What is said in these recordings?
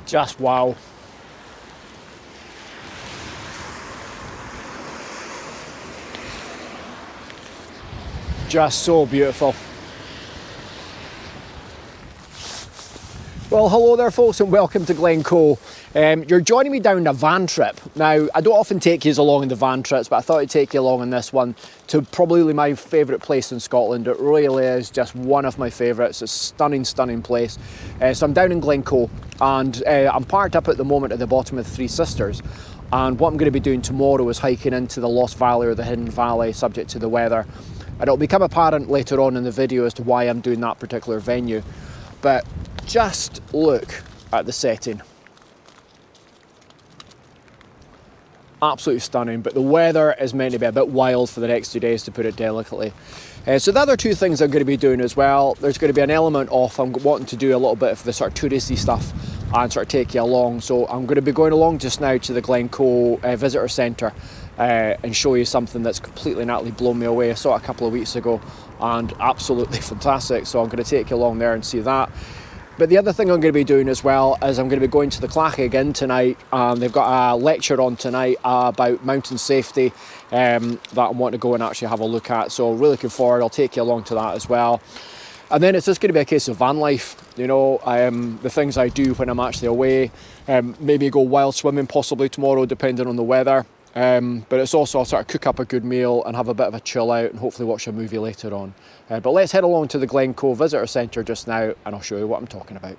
Just wow. Just so beautiful. Well, hello there folks, and welcome to Glencoe. You're joining me down a van trip. Now, I don't often take you along in the van trips, but I thought I'd take you along on this one to probably my favourite place in Scotland. It really is just one of my favourites. It's a stunning, stunning place. So I'm down in Glencoe, and I'm parked up at the moment at the bottom of the Three Sisters. And what I'm going to be doing tomorrow is hiking into the Lost Valley or the Hidden Valley, subject to the weather. And it'll become apparent later on in the video as to why I'm doing that particular venue. But just look at the setting. Absolutely stunning, but the weather is meant to be a bit wild for the next 2 days, to put it delicately. So the other two things I'm going to be doing as well, there's going to be an element of I'm wanting to do a little bit of the sort of touristy stuff and sort of take you along. So I'm going to be going along just now to the Glencoe Visitor Centre and show you something that's completely and utterly blown me away. I saw it a couple of weeks ago and absolutely fantastic. So I'm going to take you along there and see that. But the other thing I'm going to be doing as well is I'm going to be going to the Clach again tonight. They've got a lecture on tonight about mountain safety that I'm wanting to go and actually have a look at. So really looking forward. I'll take you along to that as well. And then it's just going to be a case of van life, you know, the things I do when I'm actually away. Maybe go wild swimming possibly tomorrow, depending on the weather. But it's also I'll sort of cook up a good meal and have a bit of a chill out and hopefully watch a movie later on. But let's head along to the Glencoe Visitor Centre just now and I'll show you what I'm talking about.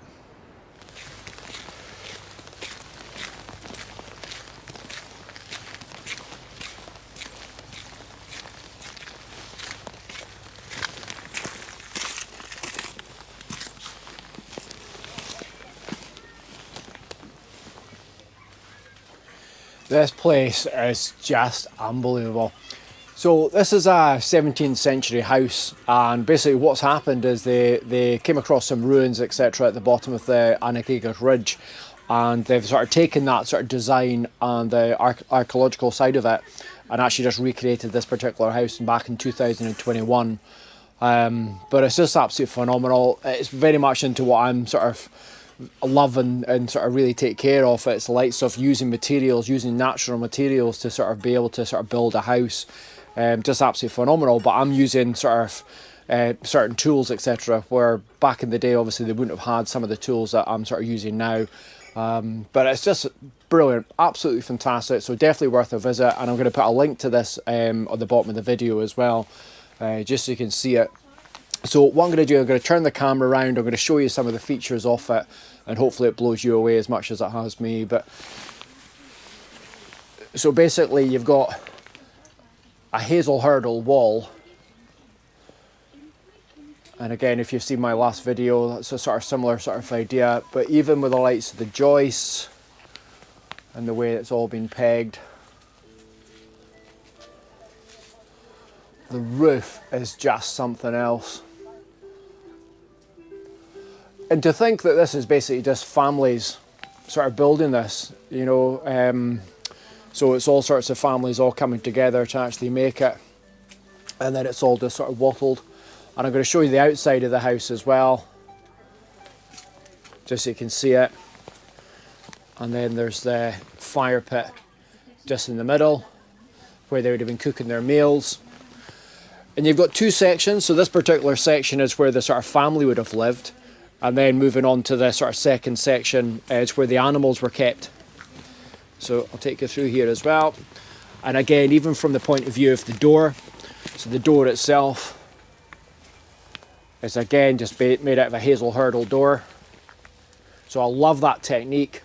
This place is just unbelievable. So this is a 17th century house, and basically what's happened is they came across some ruins, etc. at the bottom of the Annaghagard Ridge, and they've sort of taken that sort of design and the archaeological side of it and actually just recreated this particular house back in 2021. But it's just absolutely phenomenal. It's very much into what I'm sort of love and sort of really take care of. It's the likes of using natural materials to sort of be able to sort of build a house. Just absolutely phenomenal. But I'm using sort of certain tools, etc., where back in the day obviously they wouldn't have had some of the tools that I'm sort of using now. But it's just brilliant, absolutely fantastic. So definitely worth a visit, and I'm going to put a link to this on the bottom of the video as well, just so you can see it. So what I'm going to do, I'm going to turn the camera around, I'm going to show you some of the features of it, and hopefully it blows you away as much as it has me. But so basically you've got a hazel hurdle wall, and again, if you've seen my last video, that's a sort of similar sort of idea. But even with the lights of the joists and the way it's all been pegged, the roof is just something else. And to think that this is basically just families sort of building this, you know, so it's all sorts of families all coming together to actually make it, and then it's all just sort of wattled. And I'm going to show you the outside of the house as well, just so you can see it. And then there's the fire pit just in the middle, where they would have been cooking their meals. And you've got two sections. So this particular section is where the sort of family would have lived, and then moving on to the sort of second section is where the animals were kept. So I'll take you through here as well. And again, even from the point of view of the door, so the door itself is again just made out of a hazel hurdle door. So I love that technique.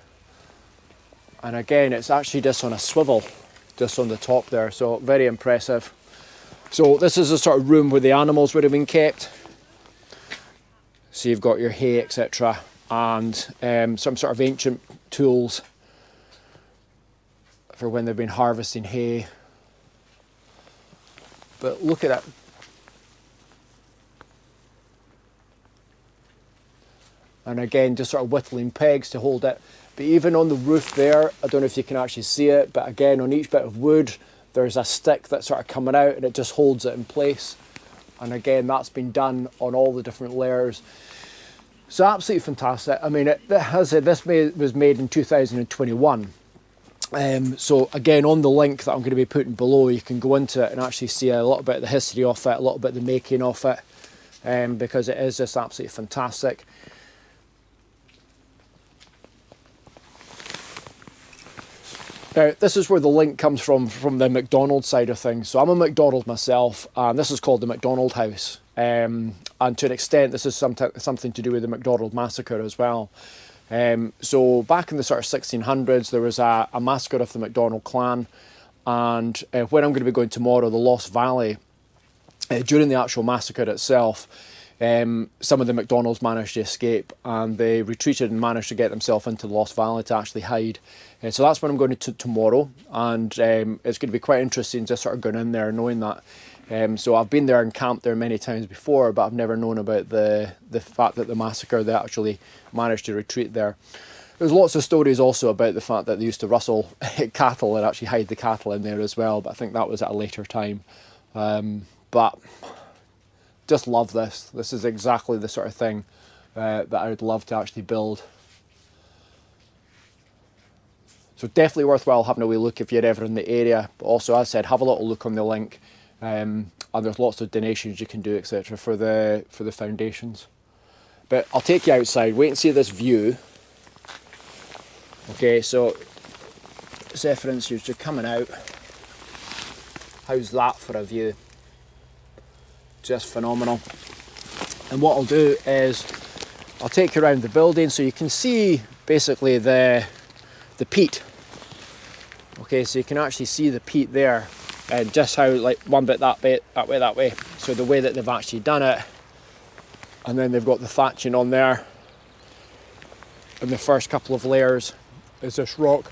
And again, it's actually just on a swivel, just on the top there. So very impressive. So this is the sort of room where the animals would have been kept. So you've got your hay, etc., and some sort of ancient tools for when they've been harvesting hay. But look at it. And again, just sort of whittling pegs to hold it. But even on the roof there, I don't know if you can actually see it, but again, on each bit of wood, there's a stick that's sort of coming out and it just holds it in place. And again, that's been done on all the different layers. So absolutely fantastic. I mean, as I said, this was made in 2021. So again, on the link that I'm going to be putting below, you can go into it and actually see a little bit of the history of it, a little bit of the making of it, because it is just absolutely fantastic. Now, this is where the link comes from the MacDonald side of things. So I'm a MacDonald myself, and this is called the MacDonald House. And to an extent, this is something to do with the MacDonald Massacre as well. So back in the sort of 1600s, there was a massacre of the MacDonald clan. And where I'm going to be going tomorrow, the Lost Valley, during the actual massacre itself, some of the MacDonalds managed to escape, and they retreated and managed to get themselves into the Lost Valley to actually hide. So that's where I'm going to tomorrow, and it's going to be quite interesting just sort of going in there and knowing that. So I've been there and camped there many times before, but I've never known about the fact that the massacre, they actually managed to retreat there. There's lots of stories also about the fact that they used to rustle cattle and actually hide the cattle in there as well, but I think that was at a later time. But just love this. This is exactly the sort of thing that I would love to actually build. So definitely worthwhile having a wee look if you're ever in the area. But also, as I said, have a little look on the link. And there's lots of donations you can do, etc. for the foundations. But I'll take you outside. Wait and see this view. Okay, so say for instance you're coming out. How's that for a view? Just phenomenal. And what I'll do is I'll take you around the building so you can see basically the peat. Okay, so you can actually see the peat there, and just how like one bit that way. So the way that they've actually done it, and then they've got the thatching on there, and the first couple of layers is this rock.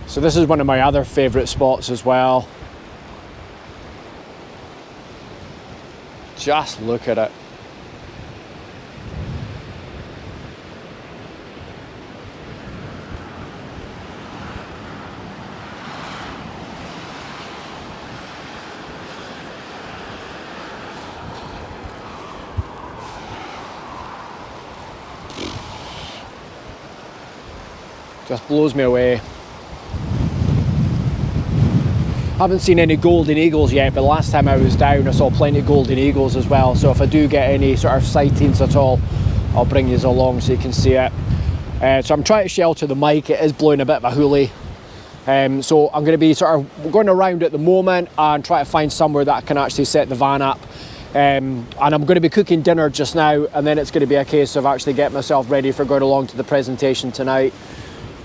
So this is one of my other favourite spots as well. Just look at it. Just blows me away. Haven't seen any golden eagles yet, but last time I was down I saw plenty of golden eagles as well, so if I do get any sort of sightings at all, I'll bring you along so you can see it. So I'm trying to shelter the mic, it is blowing a bit of a hoolie. So I'm going to be sort of going around at the moment and try to find somewhere that I can actually set the van up. And I'm going to be cooking dinner just now, and then it's going to be a case of actually getting myself ready for going along to the presentation tonight.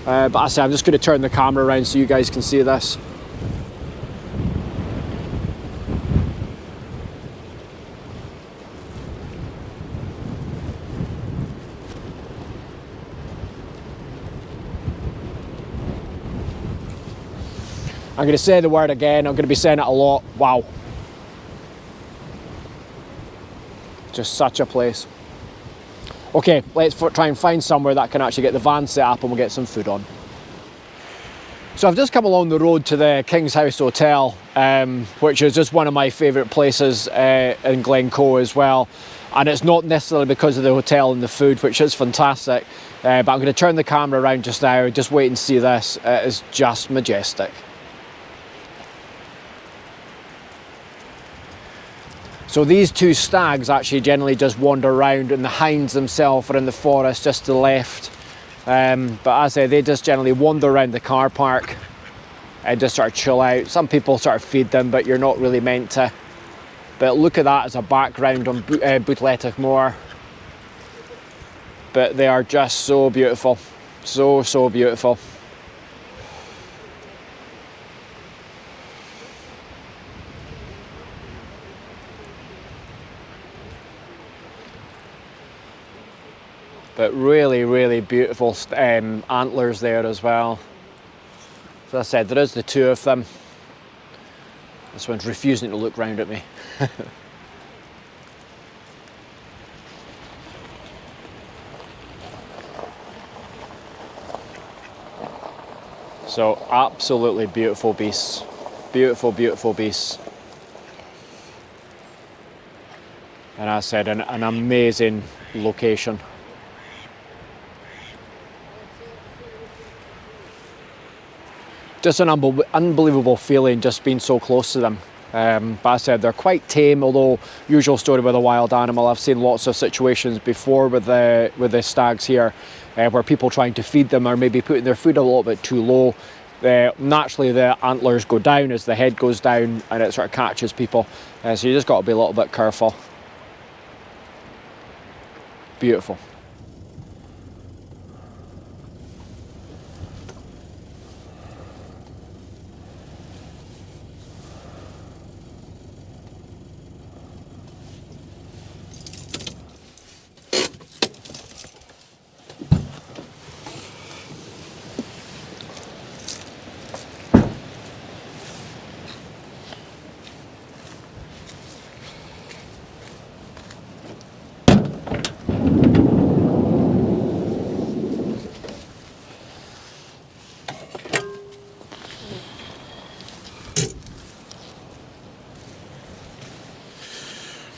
But I say I'm just going to turn the camera around so you guys can see this. I'm going to say the word again, I'm going to be saying it a lot. Wow. Just such a place. Okay, let's try and find somewhere that can actually get the van set up and we'll get some food on. So I've just come along the road to the King's House Hotel, which is just one of my favourite places in Glencoe as well. And it's not necessarily because of the hotel and the food, which is fantastic. But I'm going to turn the camera around just now, just wait and see this. It is just majestic. So these two stags actually generally just wander around, and the hinds themselves are in the forest just to the left. But as I say, they just generally wander around the car park and just sort of chill out. Some people sort of feed them, but you're not really meant to. But look at that as a background on Butletick Moor. But they are just so beautiful. So, so beautiful. But really, really beautiful antlers there as well. So as I said, there is the two of them. This one's refusing to look round at me. So absolutely beautiful beasts. Beautiful, beautiful beasts. And as I said, an amazing location. Just an unbelievable feeling just being so close to them. But as I said, they're quite tame, although usual story with a wild animal. I've seen lots of situations before with the stags here where people trying to feed them are maybe putting their food a little bit too low. Naturally the antlers go down as the head goes down and it sort of catches people. So you just got to be a little bit careful. Beautiful.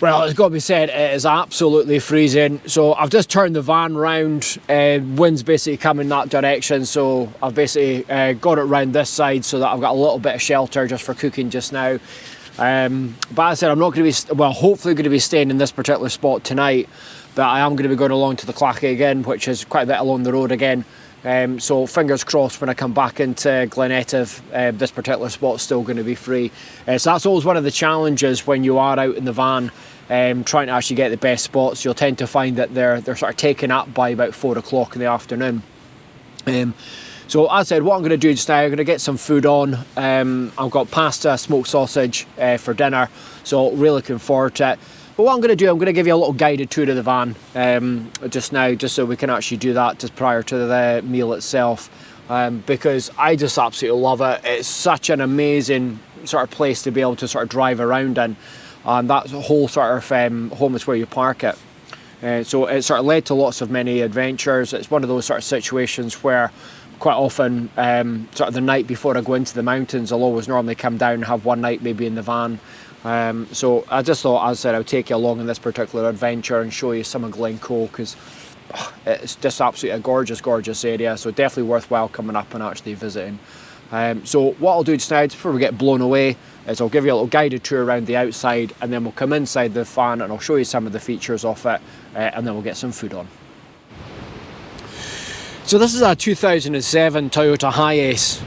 Well, it's got to be said, it is absolutely freezing. So I've just turned the van round, wind's basically coming that direction. So I've basically got it round this side so that I've got a little bit of shelter just for cooking just now. But as I said, I'm not going to be, well, hopefully going to be staying in this particular spot tonight. But I am going to be going along to the Clachy again, which is quite a bit along the road again. So fingers crossed when I come back into Glenetiv, this particular spot's still going to be free. So that's always one of the challenges when you are out in the van, trying to actually get the best spots. You'll tend to find that they're sort of taken up by about 4 o'clock in the afternoon. So as I said, what I'm going to do just now, I'm going to get some food on. I've got pasta, smoked sausage for dinner, so really looking forward to it. But what I'm going to do, I'm going to give you a little guided tour of the van just now, just so we can actually do that just prior to the meal itself, because I just absolutely love it. It's such an amazing sort of place to be able to sort of drive around in, and that whole sort of home is where you park it. So it sort of led to lots of many adventures. It's one of those sort of situations where quite often, sort of the night before I go into the mountains, I'll always normally come down and have one night maybe in the van. So I just thought, as I said, I would take you along in this particular adventure and show you some of Glencoe, because it's just absolutely a gorgeous, gorgeous area. So definitely worthwhile coming up and actually visiting. So what I'll do just now, before we get blown away, is I'll give you a little guided tour around the outside, and then we'll come inside the van and I'll show you some of the features of it, and then we'll get some food on. So this is a 2007 Toyota Hiace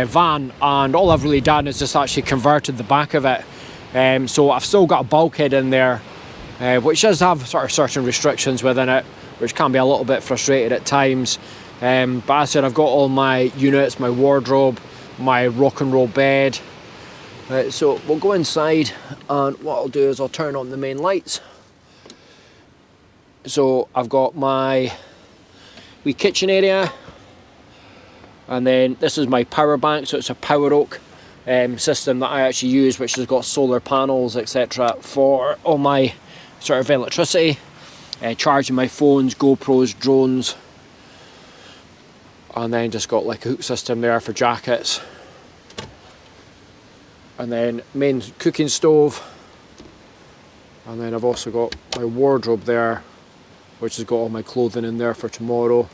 van, and all I've really done is just actually converted the back of it. So I've still got a bulkhead in there, which does have sort of certain restrictions within it, which can be a little bit frustrating at times. But as I said, I've got all my units, my wardrobe, my rock and roll bed. So we'll go inside, and what I'll do is I'll turn on the main lights. So I've got my wee kitchen area, and then this is my power bank. So it's a Power Oak system that I actually use, which has got solar panels, etc., for all my sort of electricity, charging my phones, GoPros, drones, and then just got like a hook system there for jackets, and then main cooking stove, and then I've also got my wardrobe there, which has got all my clothing in there for tomorrow.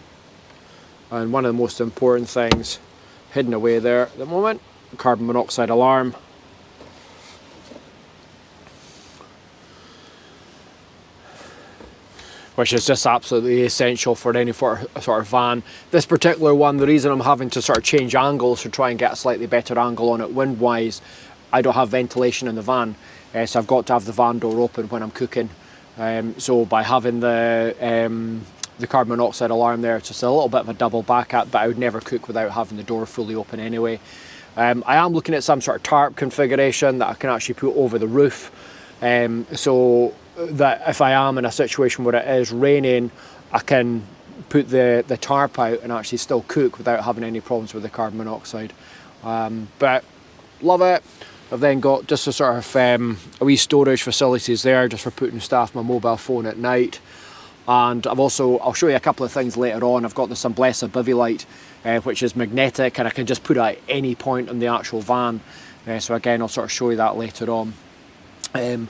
And one of the most important things hidden away there at the moment, carbon monoxide alarm. Which is just absolutely essential for any sort of van. This particular one, the reason I'm having to sort of change angles to try and get a slightly better angle on it wind-wise, I don't have ventilation in the van, so I've got to have the van door open when I'm cooking. So by having the carbon monoxide alarm there, it's just a little bit of a double backup, but I would never cook without having the door fully open anyway. I am looking at some sort of tarp configuration that I can actually put over the roof, so that if I am in a situation where it is raining, I can put the tarp out and actually still cook without having any problems with the carbon monoxide. But love it. I've then got just a sort of a wee storage facilities there just for putting stuff, my mobile phone at night. And I'll show you a couple of things later on. I've got the Sunblessa bivy light, which is magnetic, and I can just put it at any point on the actual van. So again, I'll sort of show you that later on. And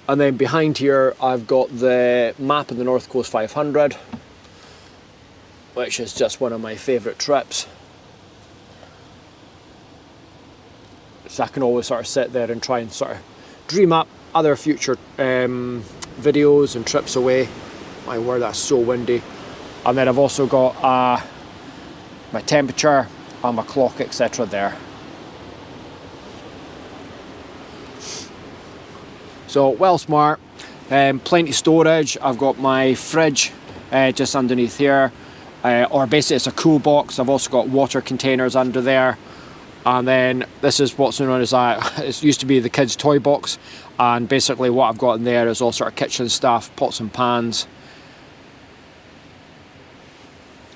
then behind here, I've got the map of the North Coast 500, which is just one of my favourite trips. So I can always sort of sit there and try and sort of dream up other future videos and trips away. My word, that's so windy. And then I've also got my temperature and my clock, etc. there. So well smart, plenty of storage. I've got my fridge just underneath here, or basically it's a cool box. I've also got water containers under there. And then this is what's known as it used to be the kids' toy box. And basically what I've got in there is all sort of kitchen stuff, pots and pans.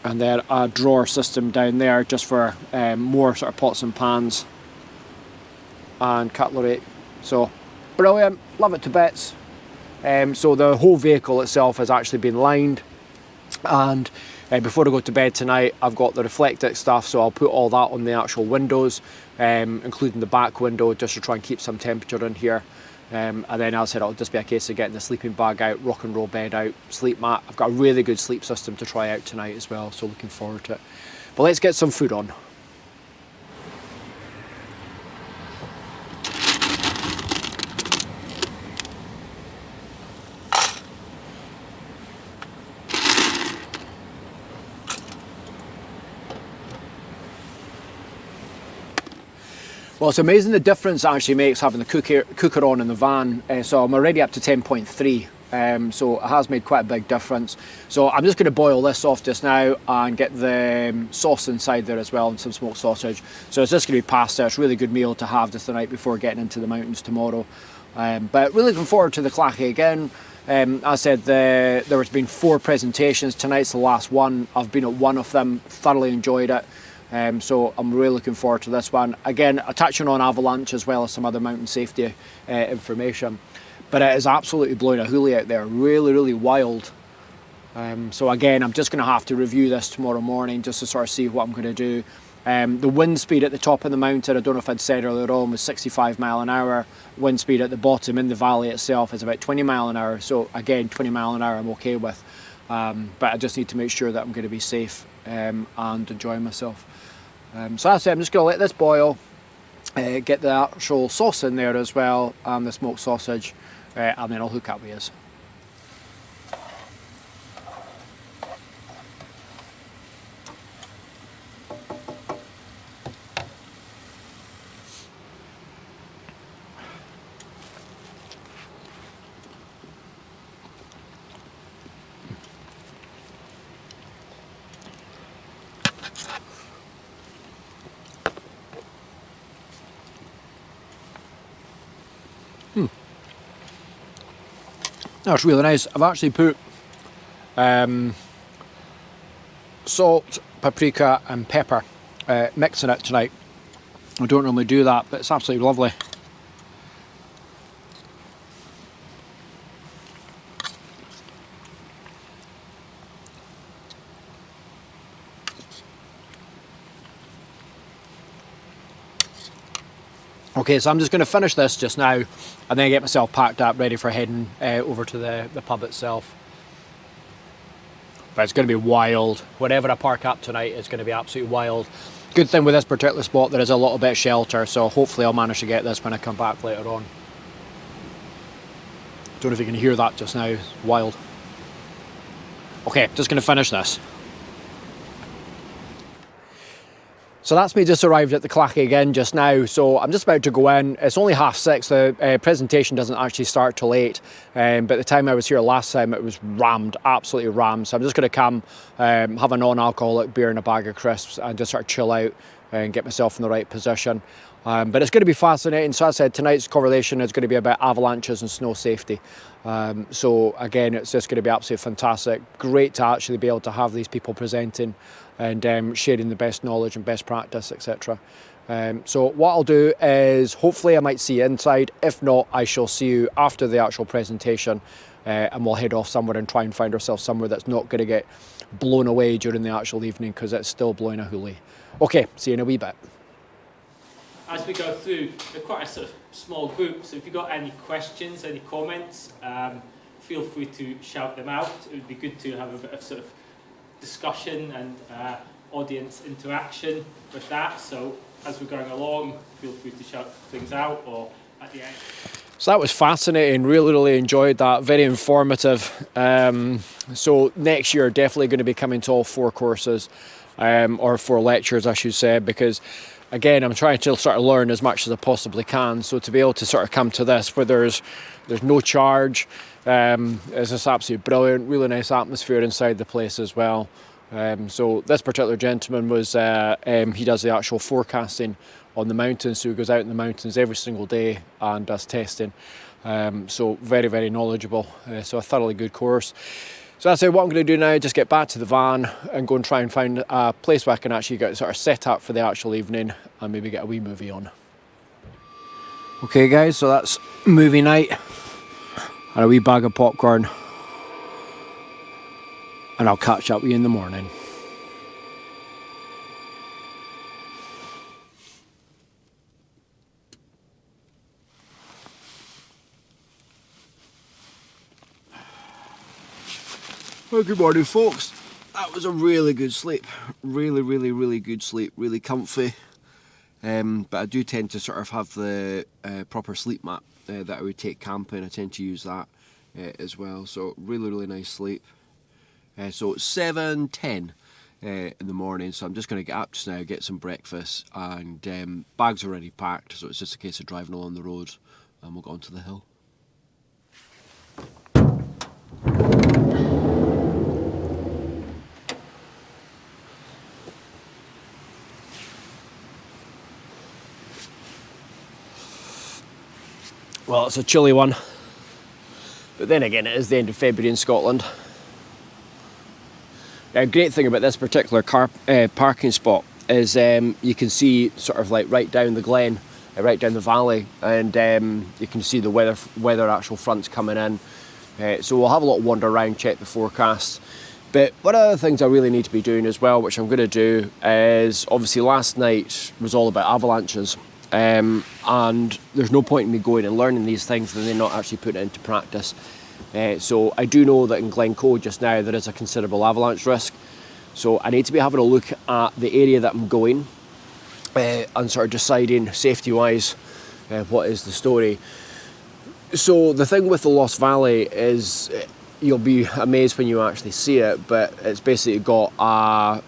And then a drawer system down there just for more sort of pots and pans and cutlery. So brilliant, love it to bits. So the whole vehicle itself has actually been lined, and before I go to bed tonight, I've got the reflective stuff, so I'll put all that on the actual windows, including the back window, just to try and keep some temperature in here. And then, as I said, it'll just be a case of getting the sleeping bag out, rock and roll bed out, sleep mat. I've got a really good sleep system to try out tonight as well, so looking forward to it. But let's get some food on. Well, it's amazing the difference it actually makes having the cooker on in the van. So I'm already up to 10.3, so it has made quite a big difference. So I'm just going to boil this off just now and get the sauce inside there as well, and some smoked sausage. So it's just going to be pasta. It's a really good meal to have just the night before getting into the mountains tomorrow. But really looking forward to the Clachy again. As I said, there has been 4 presentations. Tonight's the last one. I've been at one of them, thoroughly enjoyed it. So I'm really looking forward to this one. Again, touching on avalanche as well as some other mountain safety information. But it is absolutely blowing a hoolie out there, really, really wild. So again, I'm just going to have to review this tomorrow morning just to sort of see what I'm going to do. The wind speed at the top of the mountain, I don't know if I'd said earlier on, was 65 mile an hour. Wind speed at the bottom in the valley itself is about 20 mile an hour. So again, 20 mile an hour I'm okay with. But I just need to make sure that I'm going to be safe and enjoy myself. So as I said, I'm just going to let this boil, get the actual sauce in there as well, and the smoked sausage, and then I'll hook up with us. That's really nice. I've actually put salt, paprika and pepper mix in it tonight. I don't normally do that, but it's absolutely lovely. Okay, so I'm just going to finish this just now and then get myself packed up, ready for heading over to the pub itself. But it's going to be wild. Wherever I park up tonight, it's going to be absolutely wild. Good thing with this particular spot, there is a little bit of shelter, so hopefully I'll manage to get this when I come back later on. Don't know if you can hear that just now. It's wild. Okay, just going to finish this. So that's me just arrived at the Clachy again just now, so I'm just about to go in. It's only 6:30, the presentation doesn't actually start till 8, but the time I was here last time it was rammed, absolutely rammed. So I'm just going to come, have a non-alcoholic beer and a bag of crisps and just sort of chill out and get myself in the right position. But it's going to be fascinating. So as I said, tonight's conversation is going to be about avalanches and snow safety. So again, it's just going to be absolutely fantastic. Great to actually be able to have these people presenting and sharing the best knowledge and best practice, etc. So what I'll do is hopefully I might see you inside. If not, I shall see you after the actual presentation and we'll head off somewhere and try and find ourselves somewhere that's not going to get blown away during the actual evening, because it's still blowing a hoolie. Okay, see you in a wee bit. As we go through, they're quite a sort of small group, so if you've got any questions, any comments, feel free to shout them out. It would be good to have a bit of sort of discussion and audience interaction with that. So as we're going along, feel free to shout things out, or at the end. So that was fascinating, really enjoyed that, very informative. So next year definitely going to be coming to all 4 courses, or 4 lectures I should say, because again I'm trying to sort of learn as much as I possibly can. So to be able to sort of come to this where there's no charge, is just absolutely brilliant, really nice atmosphere inside the place as well. So this particular gentleman was, he does the actual forecasting on the mountains, so he goes out in the mountains every single day and does testing. So very knowledgeable, so a thoroughly good course. So that's what I'm going to do now, just get back to the van and go and try and find a place where I can actually get sort of set up for the actual evening and maybe get a wee movie on. Okay guys, so that's movie night and a wee bag of popcorn, and I'll catch up with you in the morning. Well, good morning folks. That was a really good sleep. Really good sleep, really comfy. But I do tend to sort of have the proper sleep mat that I would take camping. I tend to use that as well. So really nice sleep. So it's 7:10 in the morning, so I'm just going to get up just now, get some breakfast, and bags already packed, so it's just a case of driving along the road and we'll go onto the hill. Well, it's a chilly one, but then again it is the end of February in Scotland. A great thing about this particular parking spot is you can see sort of like right down the glen, right down the valley, and you can see the weather actual fronts coming in. So we'll have a little wander around, check the forecast. But one of the things I really need to be doing as well, which I'm going to do, is obviously last night was all about avalanches. And there's no point in me going and learning these things and then not actually putting it into practice. So I do know that in Glencoe just now there is a considerable avalanche risk. So I need to be having a look at the area that I'm going and sort of deciding safety-wise what is the story. So the thing with the Lost Valley is you'll be amazed when you actually see it, but it's basically got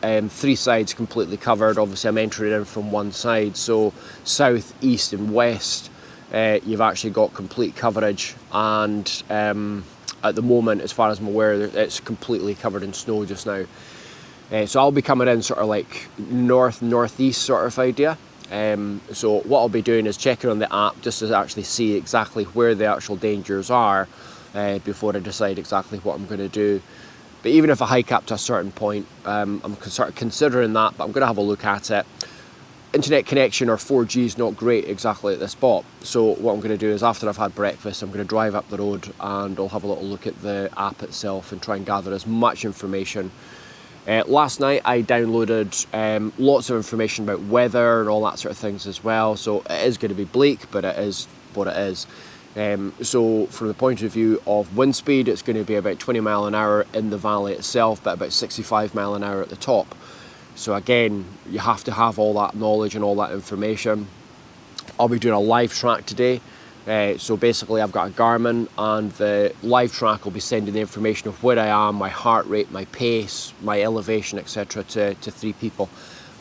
3 sides completely covered. Obviously I'm entering in from one side, so south, east and west you've actually got complete coverage, and at the moment, as far as I'm aware, it's completely covered in snow just now. So I'll be coming in sort of like northeast sort of idea. So what I'll be doing is checking on the app just to actually see exactly where the actual dangers are before I decide exactly what I'm going to do. But even if I hike up to a certain point, I'm sort of considering that, but I'm going to have a look at it. Internet connection or 4G is not great exactly at this spot. So what I'm going to do is after I've had breakfast, I'm going to drive up the road and I'll have a little look at the app itself and try and gather as much information. Last night I downloaded lots of information about weather and all that sort of things as well. So it is going to be bleak, but it is what it is. So from the point of view of wind speed, it's going to be about 20 mile an hour in the valley itself, but about 65 mile an hour at the top. So again, you have to have all that knowledge and all that information. I'll be doing a live track today. So basically I've got a Garmin, and the live track will be sending the information of where I am, my heart rate, my pace, my elevation, etc. to 3 people.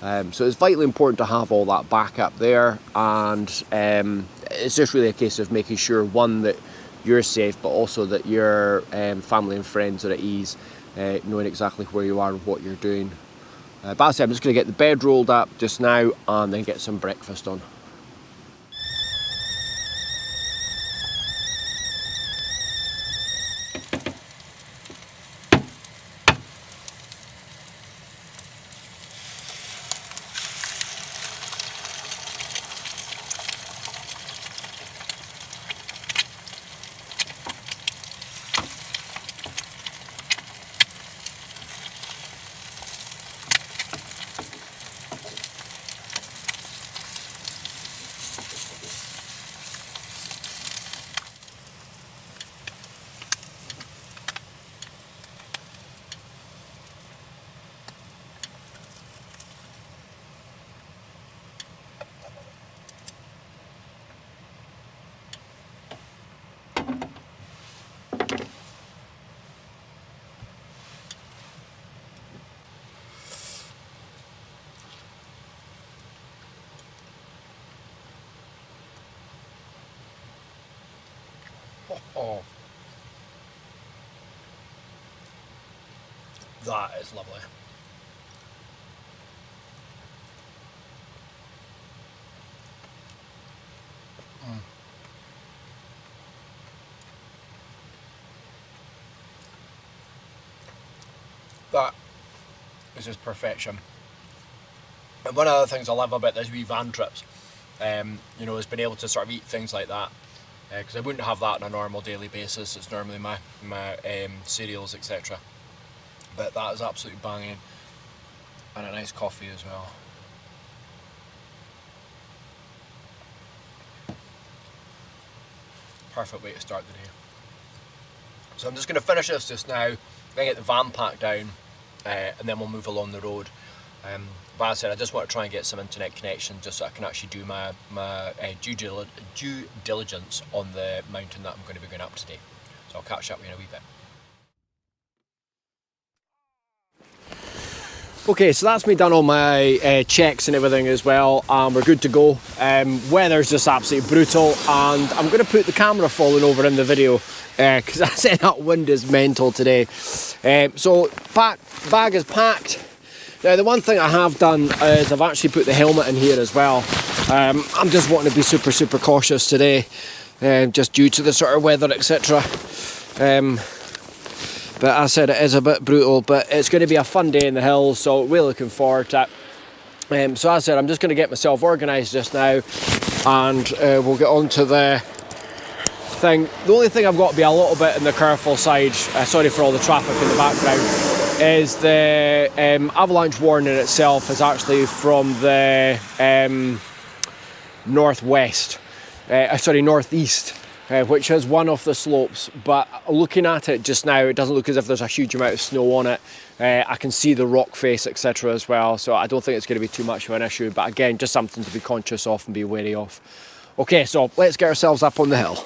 So it's vitally important to have all that back up there, and it's just really a case of making sure, one, that you're safe, but also that your family and friends are at ease, knowing exactly where you are and what you're doing. But as I said, I'm just going to get the bed rolled up just now and then get some breakfast on. Oh, that is lovely. That is just perfection. And one of the things I love about these wee van trips, you know, is being able to sort of eat things like that. Because I wouldn't have that on a normal daily basis. It's normally my cereals, etc. But that is absolutely banging. And a nice coffee as well. Perfect way to start the day. So I'm just going to finish this just now, then get the van packed down, and then we'll move along the road. But as I said, I just want to try and get some internet connection just so I can actually do my due diligence on the mountain that I'm going to be going up today. So I'll catch up with you in a wee bit. Okay, so that's me done all my checks and everything as well, and we're good to go. Weather's just absolutely brutal, and I'm going to put the camera falling over in the video because I said that wind is mental today. So bag is packed. Now the one thing I have done is I've actually put the helmet in here as well. I'm just wanting to be super cautious today, just due to the sort of weather, etc. But as I said, it is a bit brutal, but it's going to be a fun day in the hills, so we're looking forward to it. So as I said, I'm just going to get myself organised just now, and we'll get on to the thing. The only thing I've got to be a little bit on the careful side, sorry for all the traffic in the background, is the avalanche warning itself is actually from the northeast, which is one of the slopes. But looking at it just now, it doesn't look as if there's a huge amount of snow on it. I can see the rock face, etc. as well, so I don't think it's going to be too much of an issue. But again, just something to be conscious of and be wary of. Okay, so let's get ourselves up on the hill.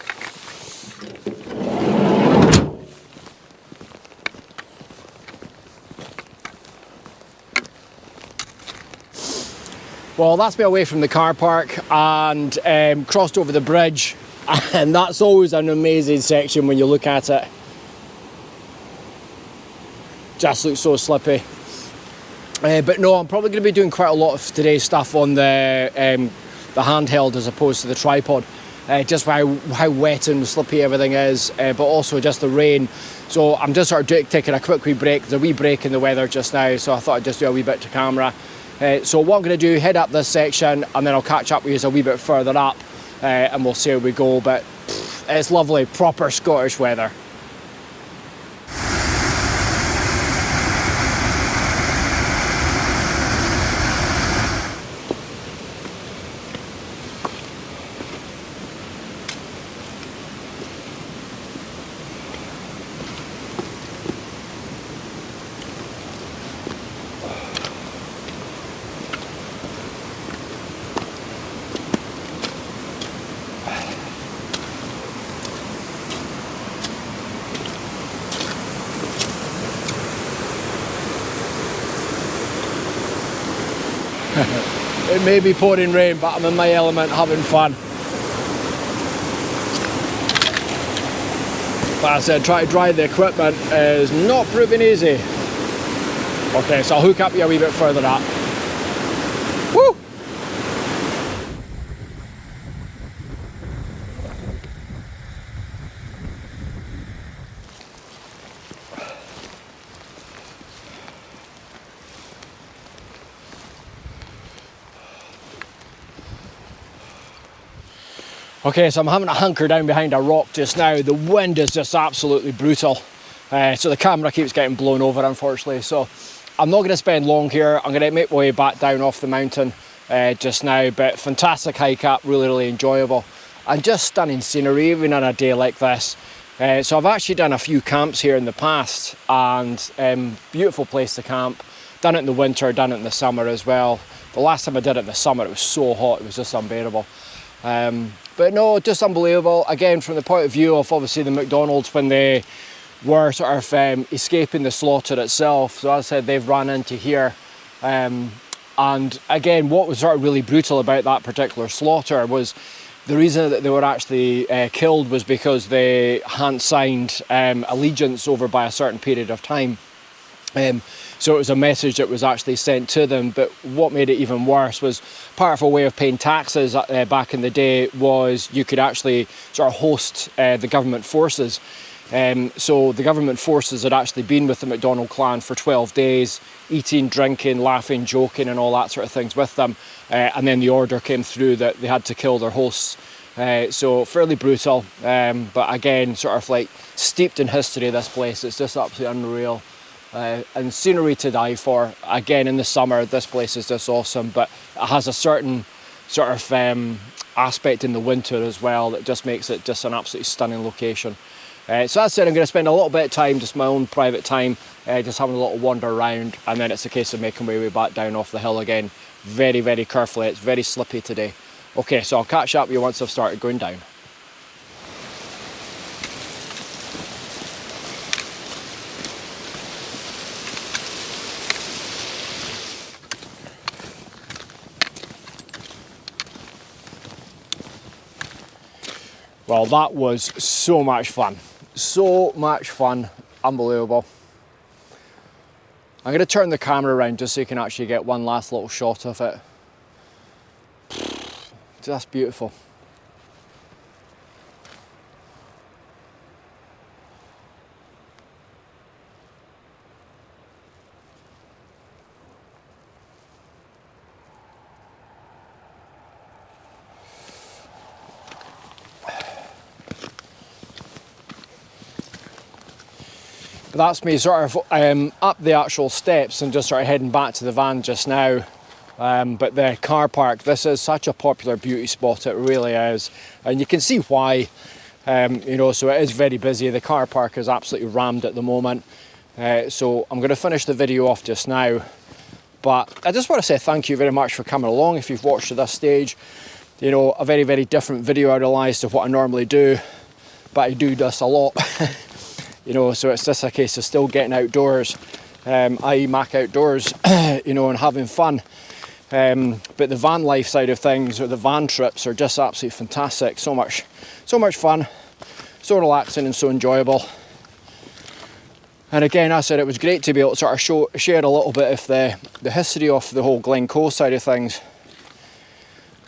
Well, that's me away from the car park and crossed over the bridge, and that's always an amazing section when you look at it. Just looks so slippy. But no, I'm probably going to be doing quite a lot of today's stuff on the handheld as opposed to the tripod. Just how wet and slippy everything is, but also just the rain. So I'm just sort of taking a quick wee break. There's a wee break in the weather just now, so I thought I'd just do a wee bit to camera. So what I'm going to do, head up this section, and then I'll catch up with you a wee bit further up, and we'll see how we go. But it's lovely, proper Scottish weather. It may be pouring rain, but I'm in my element having fun. But I said, try to dry the equipment is not proving easy. Okay, so I'll hook up you a wee bit further up. Woo! Okay, so I'm having to hunker down behind a rock just now. The wind is just absolutely brutal. So the camera keeps getting blown over, unfortunately. So I'm not going to spend long here. I'm going to make my way back down off the mountain just now. But fantastic hike up, really enjoyable. And just stunning scenery, even on a day like this. So I've actually done a few camps here in the past, and beautiful place to camp. Done it in the winter, done it in the summer as well. The last time I did it in the summer, it was so hot, it was just unbearable. But no, just unbelievable. Again, from the point of view of obviously the MacDonalds when they were sort of escaping the slaughter itself. So as I said, they've run into here. And again, what was sort of really brutal about that particular slaughter was the reason that they were actually killed was because they hadn't signed allegiance over by a certain period of time. So it was a message that was actually sent to them. But what made it even worse was part of a way of paying taxes back in the day was you could actually sort of host the government forces. So the government forces had actually been with the MacDonald clan for 12 days, eating, drinking, laughing, joking and all that sort of things with them. And then the order came through that they had to kill their hosts. So fairly brutal, but again, sort of like steeped in history, this place. It's just absolutely unreal. And scenery to die for. Again, in the summer, this place is just awesome, but it has a certain sort of aspect in the winter as well that just makes it just an absolutely stunning location. So that's it. I'm going to spend a little bit of time, just my own private time, just having a little wander around, and then it's a case of making my way back down off the hill again, very, very carefully. It's very slippy today. Okay, so I'll catch up with you once I've started going down. Well, that was so much fun. So much fun. Unbelievable. I'm going to turn the camera around just so you can actually get one last little shot of it. Just beautiful. That's me sort of up the actual steps and just sort of heading back to the van just now. But the car park, this is such a popular beauty spot, it really is. And you can see why, you know, so it is very busy. The car park is absolutely rammed at the moment. So I'm going to finish the video off just now. But I just want to say thank you very much for coming along if you've watched to this stage. You know, a very, very different video I realise to what I normally do. But I do this a lot. You know, so it's just a case of still getting outdoors, i.e. Mac Outdoors, you know, and having fun. But the van life side of things, or the van trips, are just absolutely fantastic. So much fun, so relaxing and so enjoyable. And again, I said it was great to be able to sort of share a little bit of the history of the whole Glencoe side of things.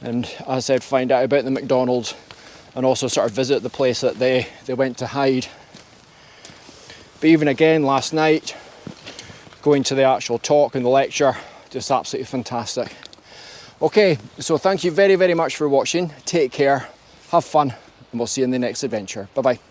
And as I said, find out about the MacDonalds and also sort of visit the place that they went to hide. But even again last night, going to the actual talk and the lecture, just absolutely fantastic. Okay, so thank you very, very much for watching. Take care, have fun, and we'll see you in the next adventure. Bye bye.